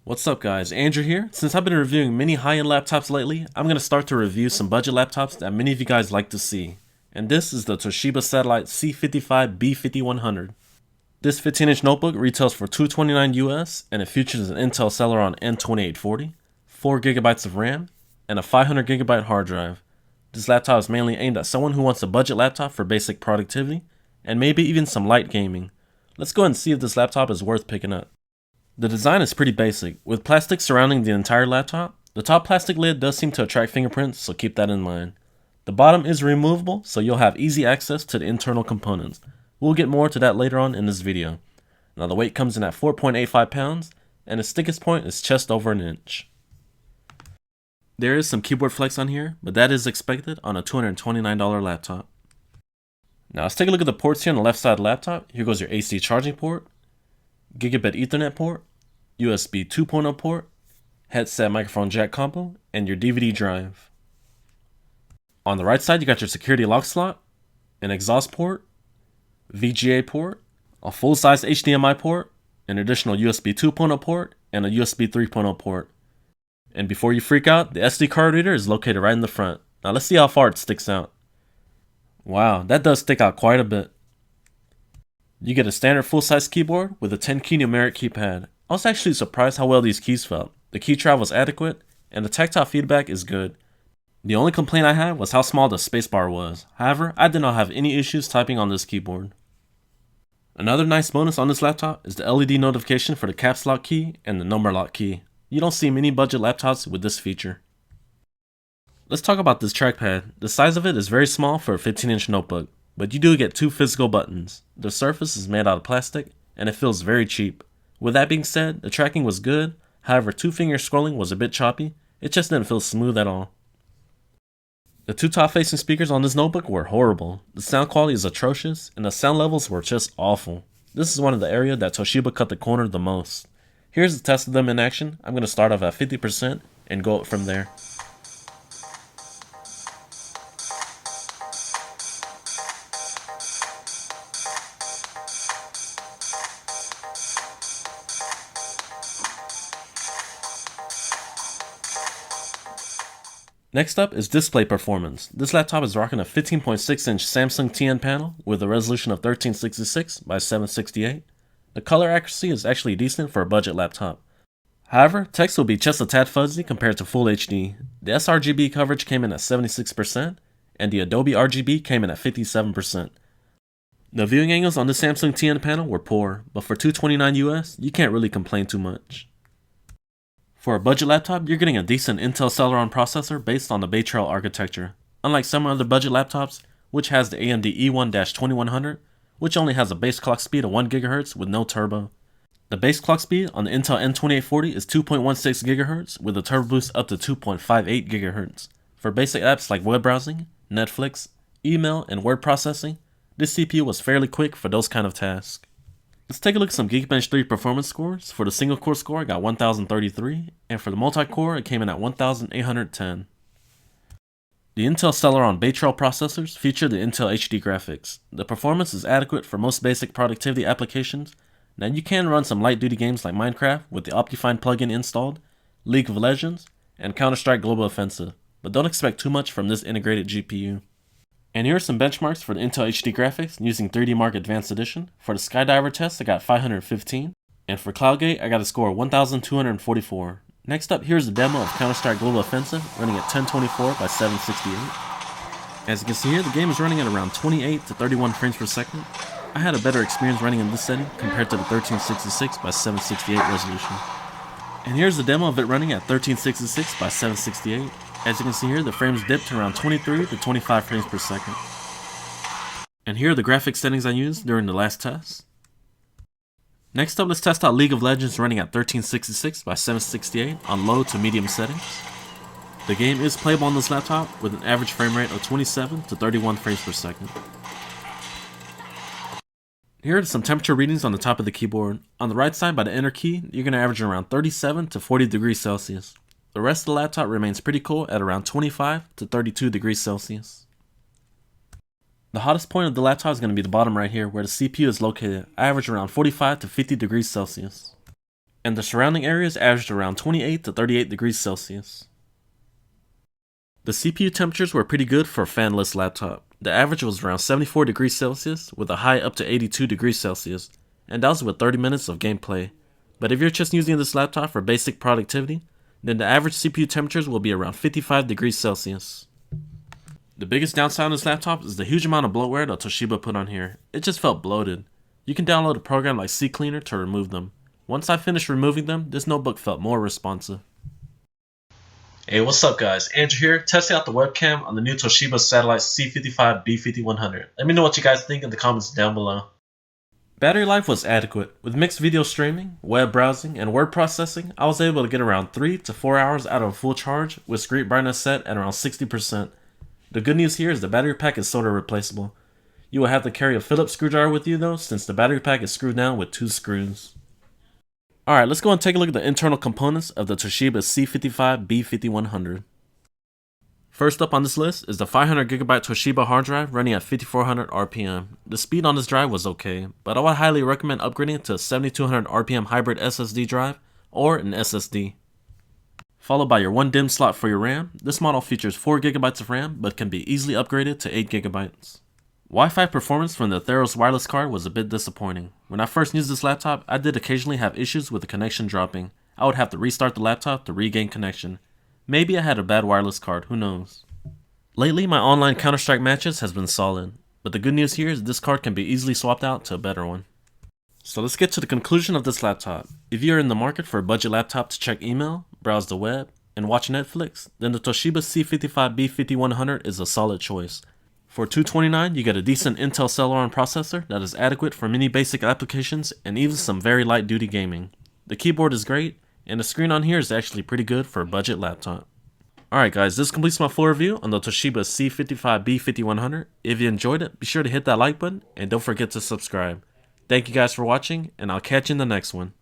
What's up guys, Andrew here. Since I've been reviewing many high-end laptops lately, I'm going to start to review some budget laptops that many of you guys like to see. And this is the Toshiba Satellite C55-B5100. This 15-inch notebook retails for $229 US and it features an Intel Celeron N2840, 4GB of RAM, and a 500GB hard drive. This laptop is mainly aimed at someone who wants a budget laptop for basic productivity, and maybe even some light gaming. Let's go ahead and see if this laptop is worth picking up. The design is pretty basic, with plastic surrounding the entire laptop. The top plastic lid does seem to attract fingerprints, so keep that in mind. The bottom is removable, so you'll have easy access to the internal components. We'll get more to that later on in this video. Now the weight comes in at 4.85 pounds, and its thickest point is just over an inch. There is some keyboard flex on here, but that is expected on a $229 laptop. Now let's take a look at the ports here on the left side of the laptop. Here goes your AC charging port, Gigabit Ethernet port, USB 2.0 port, headset microphone jack combo, and your DVD drive. On the right side, you got your security lock slot, an exhaust port, VGA port, a full-size HDMI port, an additional USB 2.0 port, and a USB 3.0 port. And before you freak out, the SD card reader is located right in the front. Now let's see how far it sticks out. Wow, that does stick out quite a bit. You get a standard full-size keyboard with a 10-key numeric keypad. I was actually surprised how well these keys felt. The key travel is adequate, and the tactile feedback is good. The only complaint I had was how small the spacebar was. However, I did not have any issues typing on this keyboard. Another nice bonus on this laptop is the LED notification for the caps lock key and the number lock key. You don't see many budget laptops with this feature. Let's talk about this trackpad. The size of it is very small for a 15-inch notebook, but you do get two physical buttons. The surface is made out of plastic, and it feels very cheap. With that being said, the tracking was good, however two-finger scrolling was a bit choppy. It just didn't feel smooth at all. The two top-facing speakers on this notebook were horrible. The sound quality is atrocious, and the sound levels were just awful. This is one of the areas that Toshiba cut the corner the most. Here's the test of them in action. I'm going to start off at 50% and go up from there. Next up is display performance. This laptop is rocking a 15.6-inch Samsung TN panel with a resolution of 1366 by 768. The color accuracy is actually decent for a budget laptop. However, text will be just a tad fuzzy compared to Full HD. The sRGB coverage came in at 76%, and the Adobe RGB came in at 57%. The viewing angles on the Samsung TN panel were poor, but for $229 US, you can't really complain too much. For a budget laptop, you're getting a decent Intel Celeron processor based on the Bay Trail architecture, unlike some other budget laptops, which has the AMD E1-2100, which only has a base clock speed of 1 GHz with no turbo. The base clock speed on the Intel N2840 is 2.16 GHz with a turbo boost up to 2.58 GHz. For basic apps like web browsing, Netflix, email, and word processing, this CPU was fairly quick for those kind of tasks. Let's take a look at some Geekbench 3 performance scores. For the single core score, I got 1033, and for the multi-core, it came in at 1810. The Intel Celeron Bay Trail processors feature the Intel HD graphics. The performance is adequate for most basic productivity applications. Now you can run some light-duty games like Minecraft with the Optifine plugin installed, League of Legends, and Counter-Strike Global Offensive, but don't expect too much from this integrated GPU. And here are some benchmarks for the Intel HD graphics using 3D Mark Advanced Edition. For the Skydiver test, I got 515, and for CloudGate, I got a score of 1244. Next up, here's the demo of Counter-Strike Global Offensive running at 1024 by 768. As you can see here, the game is running at around 28 to 31 frames per second. I had a better experience running in this setting compared to the 1366 by 768 resolution. And here's the demo of it running at 1366 by 768. As you can see here, the frames dipped to around 23 to 25 frames per second. And here are the graphics settings I used during the last test. Next up, let's test out League of Legends running at 1366 by 768 on low to medium settings. The game is playable on this laptop with an average frame rate of 27 to 31 frames per second. Here are some temperature readings on the top of the keyboard. On the right side by the enter key, you're going to average around 37 to 40 degrees Celsius. The rest of the laptop remains pretty cool at around 25 to 32 degrees Celsius. The hottest point of the laptop is going to be the bottom right here where the CPU is located. I average around 45 to 50 degrees Celsius. and the surrounding areas averaged around 28 to 38 degrees Celsius. The CPU temperatures were pretty good for a fanless laptop. The average was around 74 degrees Celsius with a high up to 82 degrees Celsius, and that was with 30 minutes of gameplay. But if you're just using this laptop for basic productivity, then the average CPU temperatures will be around 55 degrees Celsius. The biggest downside on this laptop is the huge amount of bloatware that Toshiba put on here. It just felt bloated. You can download a program like CCleaner to remove them. Once I finished removing them, this notebook felt more responsive. Hey, what's up guys? Andrew here, testing out the webcam on the new Toshiba Satellite C55-B5100. Let me know what you guys think in the comments down below. Battery life was adequate. With mixed video streaming, web browsing, and word processing, I was able to get around 3 to 4 hours out of a full charge with screen brightness set at around 60%. The good news here is the battery pack is sort of replaceable. You will have to carry a Phillips screwdriver with you though, since the battery pack is screwed down with 2 screws. Alright, let's go and take a look at the internal components of the Toshiba C55-B5100. First up on this list is the 500GB Toshiba hard drive running at 5400 RPM. The speed on this drive was okay, but I would highly recommend upgrading it to a 7200 RPM hybrid SSD drive or an SSD. Followed by your 1 DIMM slot for your RAM. This model features 4GB of RAM but can be easily upgraded to 8GB. Wi-Fi performance from the Theros wireless card was a bit disappointing. When I first used this laptop, I did occasionally have issues with the connection dropping. I would have to restart the laptop to regain connection. Maybe I had a bad wireless card, who knows. Lately, my online Counter-Strike matches has been solid, but the good news here is this card can be easily swapped out to a better one. So let's get to the conclusion of this laptop. If you are in the market for a budget laptop to check email, browse the web, and watch Netflix, then the Toshiba C55-B5100 is a solid choice. For $229, you get a decent Intel Celeron processor that is adequate for many basic applications and even some very light duty gaming. The keyboard is great, and the screen on here is actually pretty good for a budget laptop. Alright guys, this completes my full review on the Toshiba C55-B5100. If you enjoyed it, be sure to hit that like button and don't forget to subscribe. Thank you guys for watching, and I'll catch you in the next one.